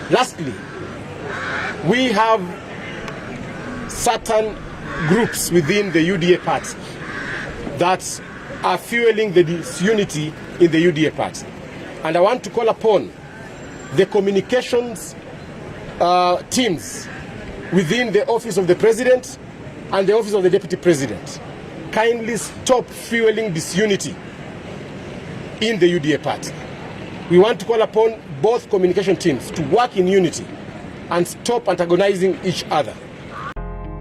Lastly, we have certain groups within the UDA party that are fueling the disunity in the UDA party. And I want to call upon the communications teams within the office of the president and the office of the deputy president. Kindly stop fueling disunity in the UDA party. We want to call upon both communication teams to work in unity and stop antagonizing each other.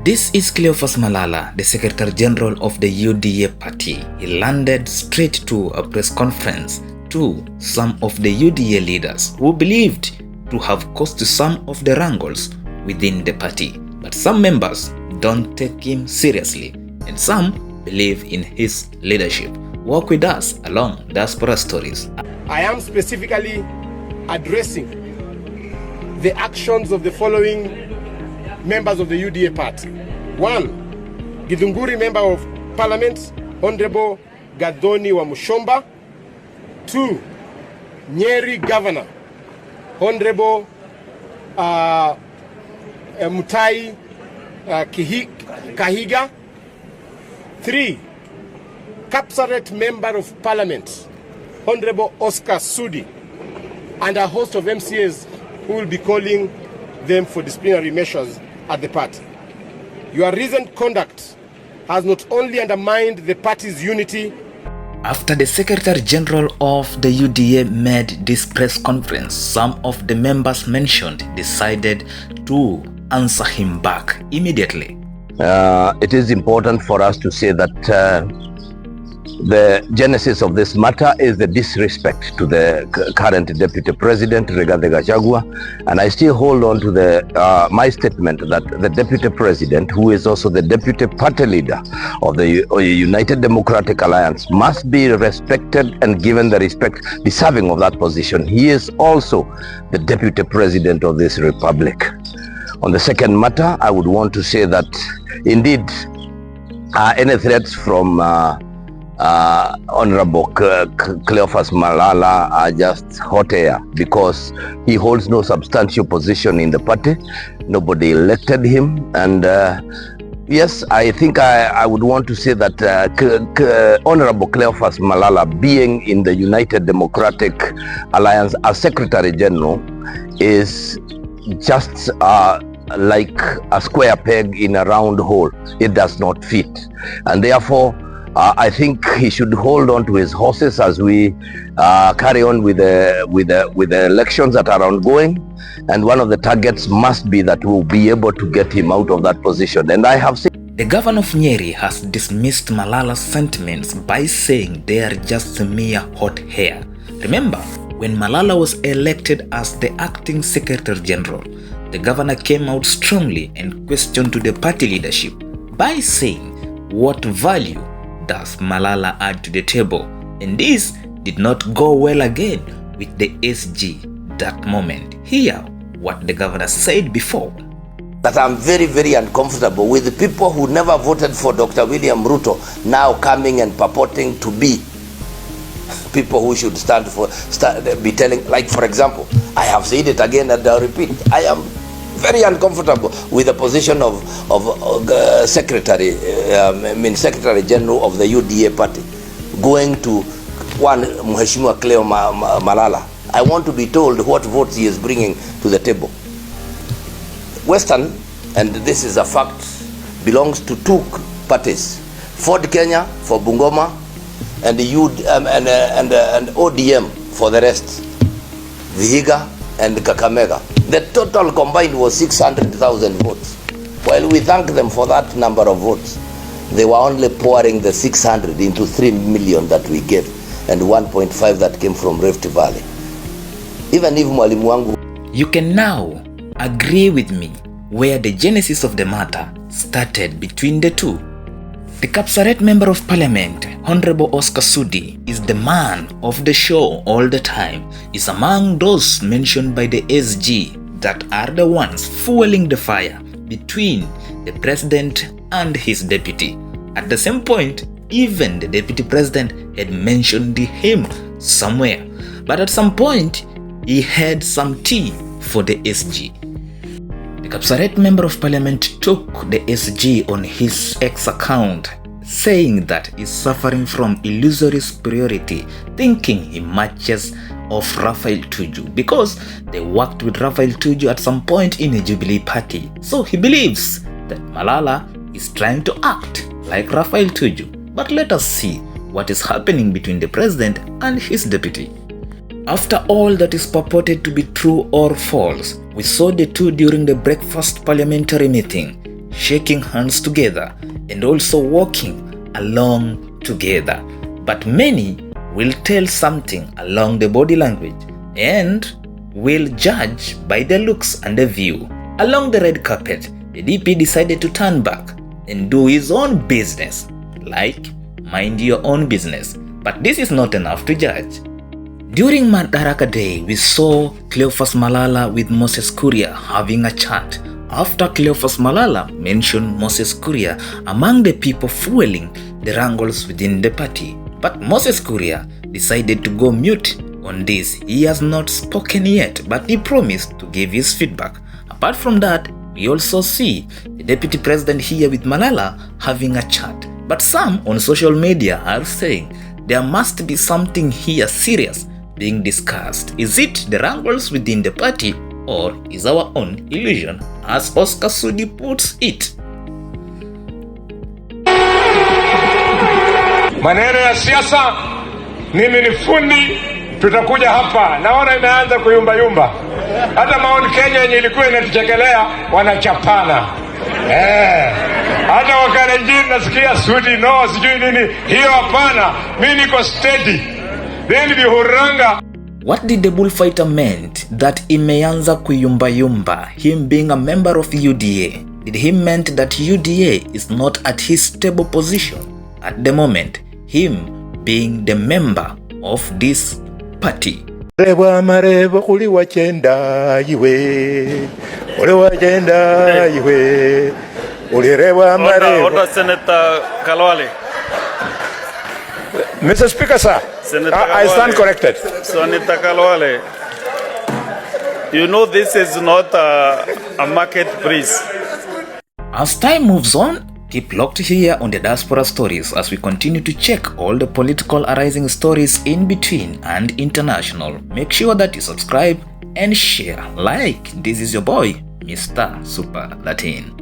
This is Cleophas Malala, the Secretary General of the UDA party. He landed straight to a press conference to some of the UDA leaders who believed to have caused some of the wrangles within the party. But some members don't take him seriously, and some believe in his leadership. Walk with us along Diaspora Stories. I am specifically addressing the actions of the following members of the UDA party. 1. Githunguri Member of Parliament, Honorable Gathoni wa Mushomba. 2. Nyeri Governor, Honorable Mutai Kahiga. 3. Kapsaret Member of Parliament, Honorable Oscar Sudi, and a host of MCAs who will be calling them for disciplinary measures at the party. Your recent conduct has not only undermined the party's unity. After the Secretary General of the UDA made this press conference, some of the members mentioned decided to answer him back immediately. It is important for us to say that the genesis of this matter is the disrespect to the current Deputy President, Rigathi Gachagua, and I still hold on to the my statement that the Deputy President, who is also the Deputy Party Leader of the United Democratic Alliance, must be respected and given the respect deserving of that position. He is also the Deputy President of this Republic. On the second matter, I would want to say that indeed any threats from Honorable Cleophas Malala are just hot air, because he holds no substantial position in the party. Nobody elected him, and yes, I think I would want to say that Honorable Cleophas Malala, being in the United Democratic Alliance as Secretary General, is just like a square peg in a round hole. It does not fit, and therefore I think he should hold on to his horses as we carry on with the elections that are ongoing, and one of the targets must be that we'll be able to get him out of that position. And I have seen the governor of Nyeri has dismissed Malala's sentiments by saying they are just mere hot air. Remember, when Malala was elected as the acting Secretary General, the governor came out strongly and questioned to the party leadership by saying, what value does Malala add to the table? And this did not go well again with the SG that moment. Hear what the governor said before. That I'm very, very uncomfortable with the people who never voted for Dr. William Ruto now coming and purporting to be people who should be telling, like for example, I have said it again and I'll repeat, I am very uncomfortable with the position of Secretary General of the UDA party going to one Mheshimiwa Cleo Malala. I want to be told what votes he is bringing to the table. Western, and this is a fact, belongs to two parties: Ford Kenya for Bungoma and and ODM for the rest, Vihiga and Kakamega. The total combined was 600,000 votes. While we thank them for that number of votes, they were only pouring the 600 into 3 million that we gave, and 1.5 that came from Rift Valley. Even if Mwalimu wangu. You can now agree with me where the genesis of the matter started between the two. The Kapsaret Member of Parliament, Honorable Oscar Sudi, is the man of the show all the time. Is among those mentioned by the SG that are the ones fueling the fire between the president and his deputy. At the same point, even the deputy president had mentioned him somewhere. But at some point, he had some tea for the SG. The Kapsaret Member of Parliament took the SG on his X account, saying that he's suffering from illusory superiority, thinking he matches of Raphael Tuju because they worked with Raphael Tuju at some point in a Jubilee party. So he believes that Malala is trying to act like Raphael Tuju. But let us see what is happening between the president and his deputy. After all that is purported to be true or false, we saw the two during the breakfast parliamentary meeting, shaking hands together and also walking along together. But many will tell something along the body language and will judge by the looks and the view. Along the red carpet, the DP decided to turn back and do his own business, like mind your own business. But this is not enough to judge. During Madaraka Day, we saw Cleophas Malala with Moses Kuria having a chat after Cleophas Malala mentioned Moses Kuria among the people fueling the wrangles within the party. But Moses Kuria decided to go mute on this. He has not spoken yet, but he promised to give his feedback. Apart from that, we also see the deputy president here with Malala having a chat. But some on social media are saying there must be something here serious being discussed. Is it the wrangles within the party or is our own illusion, as Oscar Sudi puts it? Maneno ya siasa, mimi ni fundi, tutakuja hapa. Naona inaanza kuyumbayumba. Hata Mount Kenya yenye ilikuwa inatuchekelea wanachapana. Hata Wakalenjin nasikia Sudi no sijui nini. Hiyo hapana. Mimi niko steady. Then bihuranga. What did the bullfighter meant that imeanza kuyumbayumba, him being a member of UDA? Did he meant that UDA is not at his stable position at the moment, him being the member of this party? Rewa marewa kuli wachenda iwe, ule wachenda iwe, ule rewa marewa. Order Senator Kalwale. Mr. Speaker, sir, I stand corrected. Senator Kalwale, you know this is not a market place. As time moves on, keep locked here on the Diaspora Stories as we continue to check all the political arising stories in between and international. Make sure that you subscribe and share. Like, this is your boy, Mr. Super Latin.